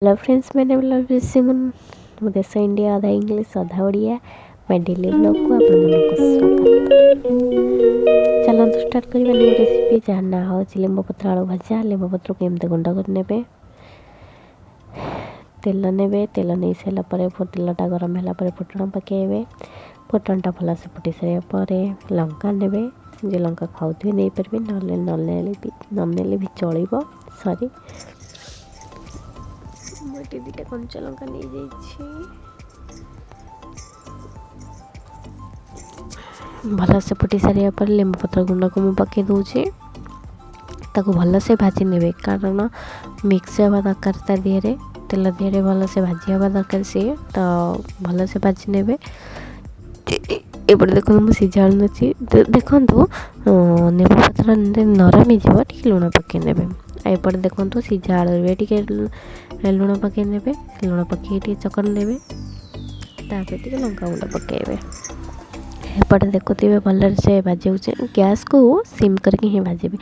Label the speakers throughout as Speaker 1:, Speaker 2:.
Speaker 1: Hello friends, मैंने love सिमन देश India आधा इंग्लिश आधा ओडिया मैं डेली ब्लॉग को आप स्वागत। चलते स्टार्ट करवा न्यू रेसिपी जहाँ ना हो लेंबू पत्र आलू भजा। लेंबू पत्र को एमती गुंड कर तेल ने तेल नहीं सारापर तेलटा गरम है फुटण पकड़े। फुटणटा भलसे फुटी सारापर लंका ने जे लंका खाऊे नहीं पारे ननेले भी चलो। सॉरी मुझे दुटा कंचा लंका नहीं भलसे फुटी सारापर लेंबू पत्र गुंड को मुझे पकई दूचे ताको भलसे भाजी ने कारण मिक्स हवा दरकार ता दिहरे तेल दिहरे भलसे भाजी हवा दरकार सी तो भलसे भाजी ने। एपटे देखो मुझे सीझा देखु नेबू पत्र नरम हो लुण पकई ने। एपटे देखो सीझा आलू टे लुण पकई ने लुण पकई चकड़ ने टे लंका गुंड पकड़े। एपटे देखुवे भल से भाजी गैस को सिम करके ही भाजी।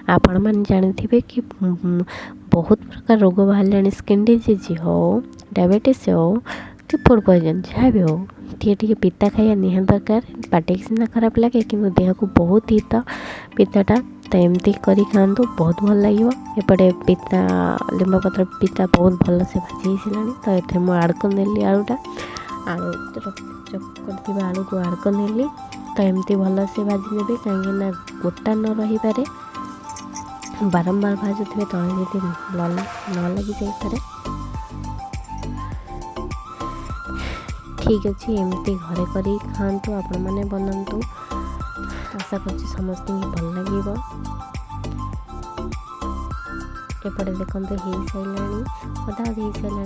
Speaker 1: आपण मैंने जानी कि बहुत प्रकार रोग बाहर स्किन डिजीज हो डायबिटीज हो कि फूड पॉइजन जहाँ भी हो टे पिता खाया निहाती दरकार। पार्टी सीना खराब लगे कि देह को बहुत हित पिताटा तो एमती कर खातु बहुत भल लगे। एपटे पिता लिंब पत्र पिता बहुत भल से भाजी सारा तो ये मुझे आड़ करनेली आलूटा आलू चकड़ आलू को आड़ करनेली तो एमती भल से भाजी ने कहीं गोटा न रही पारे बारंबार भाजुवे तले जी न लगी जाए। ठीक अच्छे एमती घरे कर खातु आपण मैंने बनातु आशा कर समस्त भल लगे। एपटे देखते हो सारा अधा हो सारा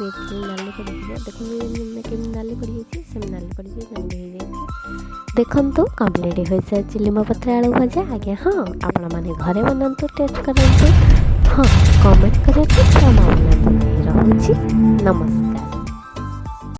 Speaker 1: देखिए नाली पड़े देखते केमी नाली पड़ी से नाली पड़ी देखु कम्प्लीट हो सारी लिंब पत्र आलू भजा। आज्ञा हाँ आपण मैंने घरे बनातु टेस्ट करूँ हाँ कमेंट करें। रोची नमस्कार।